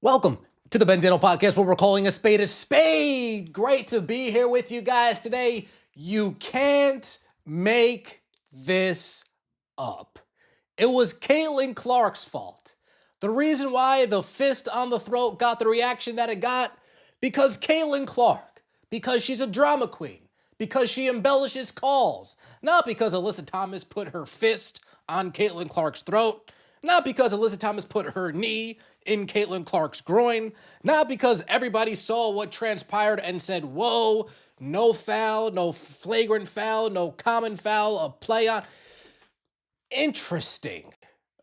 Welcome to the Ben Daniel Podcast, where we're calling a spade a spade. Great to be here with you guys today. You can't make this up. It was Caitlin Clark's fault. The reason why the fist on the throat got the reaction that it got, because Caitlin Clark, because she's a drama queen, because she embellishes calls, not because Alyssa Thomas put her fist on Caitlin Clark's throat, not because Alyssa Thomas put her knee in Caitlin Clark's groin, not because everybody saw what transpired and said, whoa, no foul, no flagrant foul, no common foul, a play on. Interesting.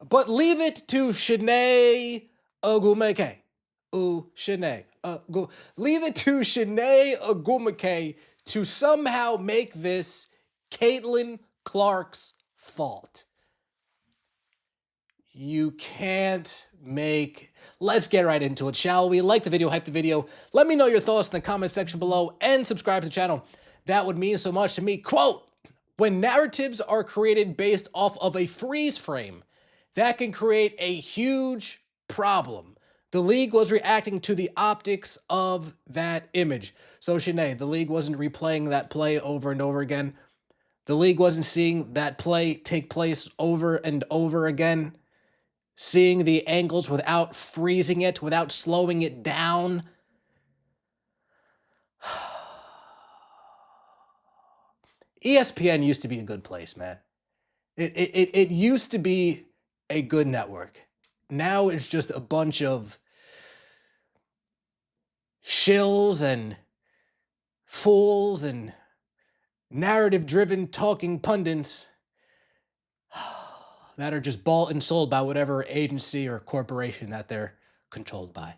But leave it to Shanae Ogwumike. Leave it to Shanae Ogwumike to somehow make this Caitlin Clark's fault. You can't make... Let's get right into it, shall we? Like the video, hype the video. Let me know your thoughts in the comment section below and subscribe to the channel. That would mean so much to me. Quote, when narratives are created based off of a freeze frame, that can create a huge problem. The league was reacting to the optics of that image. So, Shanae, the league wasn't replaying that play over and over again. The league wasn't seeing that play take place over and over again. Seeing the angles without freezing it, without slowing it down. ESPN used to be a good place, man. It used to be a good network. Now it's just a bunch of shills and fools and narrative-driven talking pundits that are just bought and sold by whatever agency or corporation that they're controlled by.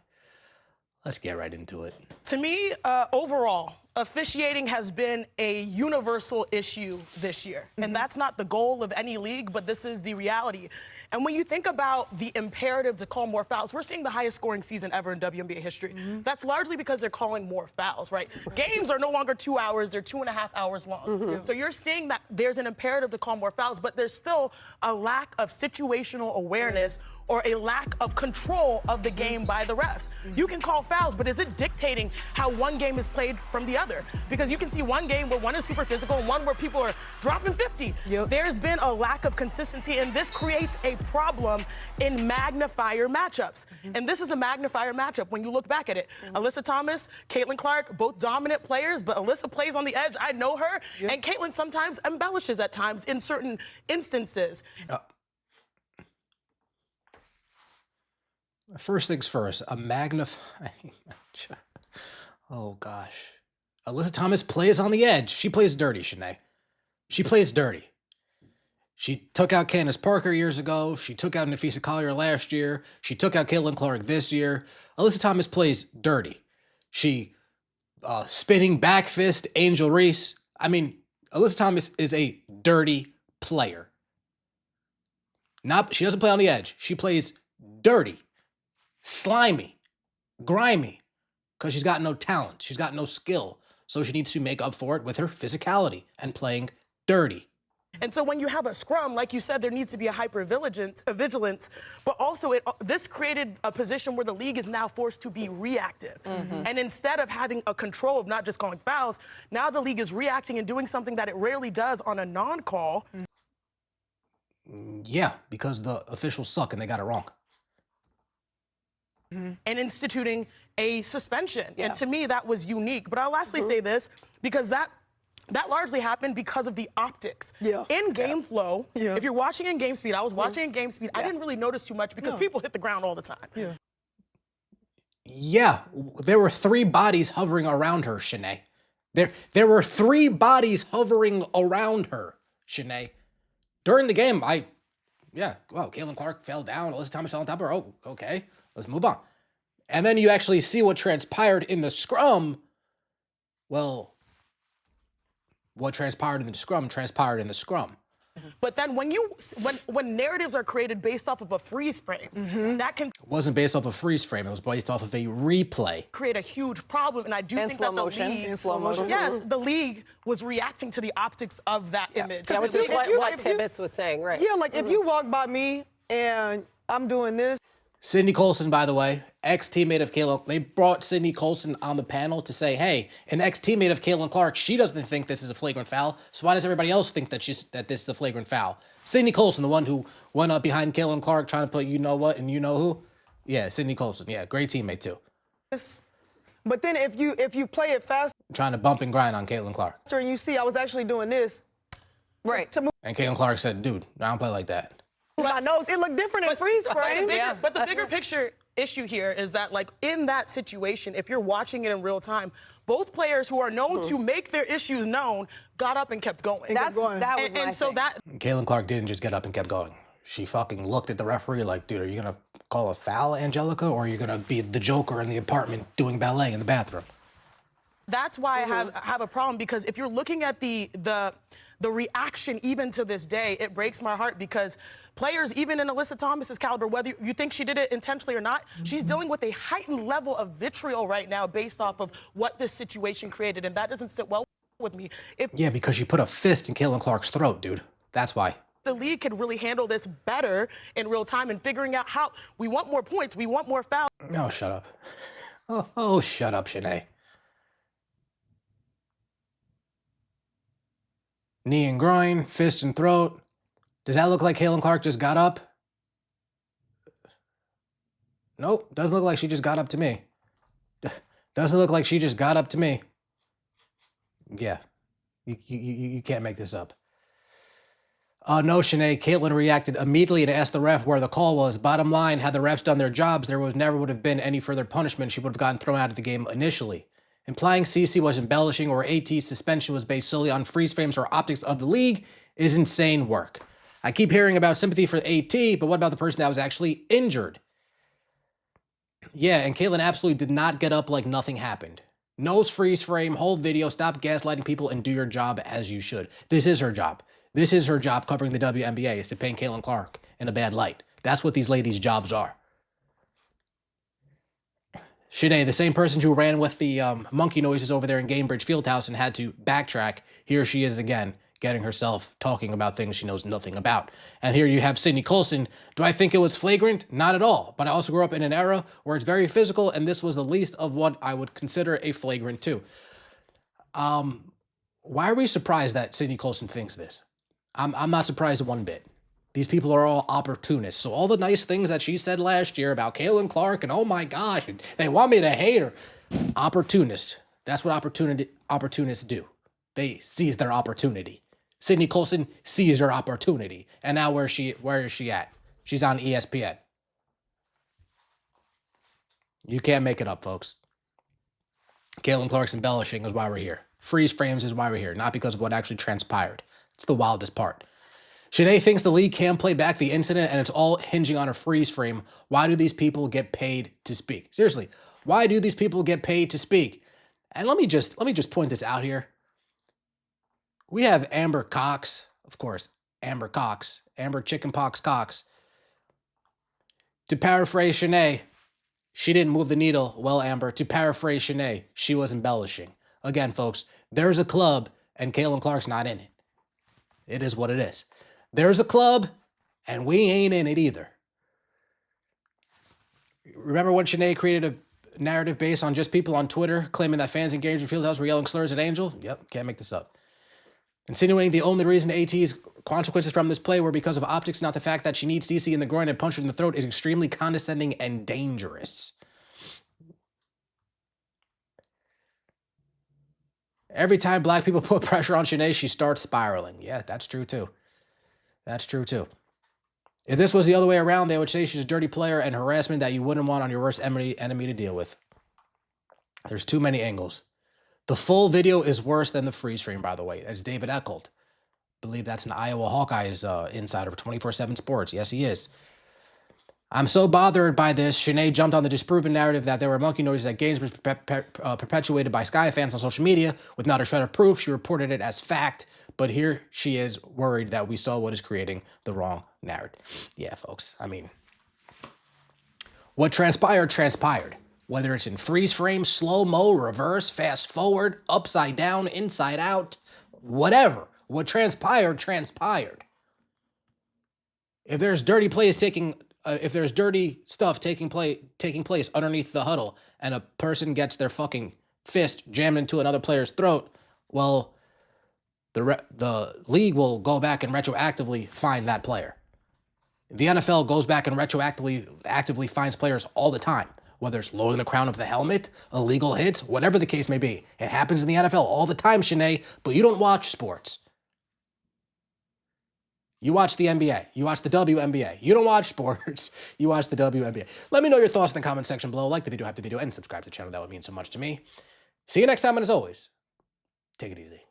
Let's get right into it. To me, overall, officiating has been a universal issue this year. And that's not the goal of any league, but this is the reality. And when you think about the imperative to call more fouls, we're seeing the highest scoring season ever in WNBA history. That's largely because they're calling more fouls, right? Games are no longer 2 hours, they're 2.5 hours long. So you're seeing that there's an imperative to call more fouls, but there's still a lack of situational awareness or a lack of control of the game by the refs. You can call fouls, but is it dictating how one game is played from the other? Because you can see one game where one is super physical and one where people are dropping 50. There's been a lack of consistency, and this creates a problem in magnifier matchups. And this is a magnifier matchup when you look back at it. Alyssa Thomas, Caitlin Clark, both dominant players, but Alyssa plays on the edge. I know her. And Caitlin sometimes embellishes at times in certain instances. First things first, a magnifying matchup. Oh, gosh. Alyssa Thomas plays on the edge. She plays dirty, Shanae. She plays dirty. She took out Candace Parker years ago. She took out Physicality last year. She took out Caitlin Clark this year. Alyssa Thomas plays dirty. She spinning back fist Angel Reese. I mean, Alyssa Thomas is a dirty player. She doesn't play on the edge. She plays dirty, slimy, grimy, because she's got no talent. She's got no skill. So she needs to make up for it with her physicality and playing dirty. And so when you have a scrum, like you said, there needs to be a vigilance, but also this created a position where the league is now forced to be reactive. And instead of having a control of not just calling fouls, now the league is reacting and doing something that it rarely does on a non-call. Yeah, because the officials suck and they got it wrong. And instituting a suspension. And to me, that was unique. But I'll lastly say this, because that largely happened because of the optics. In game flow, if you're watching in game speed, I was watching in game speed, I didn't really notice too much because people hit the ground all the time. Yeah, there were 3 bodies hovering around her, Shanae. There were 3 bodies hovering around her, Shanae. During the game, well, Caitlin Clark fell down, Alyssa Thomas fell on top of her. Oh, okay, let's move on. And then you actually see what transpired in the scrum. Well, what transpired in the scrum transpired in the scrum. But then when narratives are created based off of a freeze frame, that can... It wasn't based off a freeze frame. It was based off of a replay. Create a huge problem, and I do think that the league... In slow motion. Yes, the league was reacting to the optics of that image. That was just what Tibbetts was saying, right? Yeah, like if you walk by me and I'm doing this, Sydney Colson, by the way, ex-teammate of Kayla. They brought Sydney Colson on the panel to say, hey, an ex-teammate of Caitlin Clark, she doesn't think this is a flagrant foul, so why does everybody else think that this is a flagrant foul? Sydney Colson, the one who went up behind Caitlin Clark trying to put you know what and you know who? Yeah, Sydney Colson. Yeah, great teammate too. But then if you play it faster Trying to bump and grind on Caitlin Clark. and you see I was actually doing this. Right. To move And Caitlin Clark said, dude, I don't play like that. my nose, it looked different in freeze frame. But the bigger picture issue here is that, like, in that situation, if you're watching it in real time, both players who are known to make their issues known got up and kept going. That was my and so thing. that Caitlin Clark didn't just get up and kept going. She fucking looked at the referee like, dude, are you going to call a foul, Angelica, or are you going to be the Joker in the apartment doing ballet in the bathroom? That's why I have a problem, because if you're looking at the reaction even to this day, it breaks my heart, because players, even in Alyssa Thomas's caliber, whether you think she did it intentionally or not, she's dealing with a heightened level of vitriol right now based off of what this situation created, and that doesn't sit well with me. Yeah, because she put a fist in Caitlin Clark's throat, dude. That's why. The league could really handle this better in real time and figuring out how we want more points, we want more fouls. Oh, shut up. Oh, shut up, Shanae. Knee and groin, fist and throat. Does that look like Caitlin Clark just got up? Nope, doesn't look like she just got up to me. Doesn't look like she just got up to me. Yeah, you can't make this up. No, Shanae, Caitlin reacted immediately to ask the ref where the call was. Bottom line, had the refs done their jobs, there never would have been any further punishment. She would have gotten thrown out of the game initially. Implying CC was embellishing or AT's suspension was based solely on freeze frames or optics of the league is insane work. I keep hearing about sympathy for AT, but what about the person that was actually injured? Yeah, and Caitlin absolutely did not get up like nothing happened. Nose freeze frame, hold video, stop gaslighting people, and do your job as you should. This is her job. This is her job covering the WNBA, is to paint Caitlin Clark in a bad light. That's what these ladies' jobs are. Shanae, the same person who ran with the monkey noises over there in Gamebridge Fieldhouse and had to backtrack, here she is again, getting herself talking about things she knows nothing about. And here you have Sydney Colson. Do I think it was flagrant? Not at all. But I also grew up in an era where it's very physical, and this was the least of what I would consider a flagrant too. Why are we surprised that Sydney Colson thinks this? I'm not surprised one bit. These people are all opportunists. So all the nice things that she said last year about Caitlin Clark and oh my gosh, and they want me to hate her. Opportunist. That's what opportunists do. They seize their opportunity. Sydney Colson sees her opportunity. And now where is she at? She's on ESPN. You can't make it up, folks. Caitlin Clark's embellishing is why we're here. Freeze frames is why we're here, not because of what actually transpired. It's the wildest part. Shanae thinks the league can play back the incident and it's all hinging on a freeze frame. Why do these people get paid to speak? Seriously, why do these people get paid to speak? And let me just point this out here. We have Amber Cox, of course, Amber Cox, Amber Chickenpox Cox. To paraphrase Shanae, she didn't move the needle. Well, Amber, to paraphrase Shanae, she was embellishing. Again, folks, there's a club and Caitlin Clark's not in it. It is what it is. There's a club, and we ain't in it either. Remember when Shanae created a narrative based on just people on Twitter claiming that fans in Gamebridge Fieldhouse were yelling slurs at Angel? Yep, can't make this up. Insinuating the only reason AT's consequences from this play were because of optics, not the fact that she needs DC in the groin and punched her in the throat, is extremely condescending and dangerous. Every time black people put pressure on Shanae, she starts spiraling. Yeah, that's true too. That's true too. If this was the other way around, they would say she's a dirty player and harassment that you wouldn't want on your worst enemy to deal with. There's too many angles. The full video is worse than the freeze frame, by the way. That's David Echold. I believe that's an Iowa Hawkeyes insider for 24/7 Sports. Yes, he is. I'm so bothered by this. Shanae jumped on the disproven narrative that there were monkey noises at games perpetuated by Sky fans on social media with not a shred of proof. She reported it as fact, but here she is worried that we saw what is creating the wrong narrative. Yeah, folks, I mean, what transpired, transpired. Whether it's in freeze frame, slow-mo, reverse, fast forward, upside down, inside out, whatever. What transpired, transpired. If there's dirty plays taking if there's dirty stuff taking place underneath the huddle, and a person gets their fucking fist jammed into another player's throat, well, the league will go back and retroactively fine that player. The NFL goes back and actively fines players all the time, whether it's lowering the crown of the helmet, illegal hits, whatever the case may be. It happens in the NFL all the time, Shanae, but you don't watch sports. You watch the NBA. You watch the WNBA. You don't watch sports. You watch the WNBA. Let me know your thoughts in the comment section below. Like the video, hype the video, and subscribe to the channel. That would mean so much to me. See you next time, and as always, take it easy.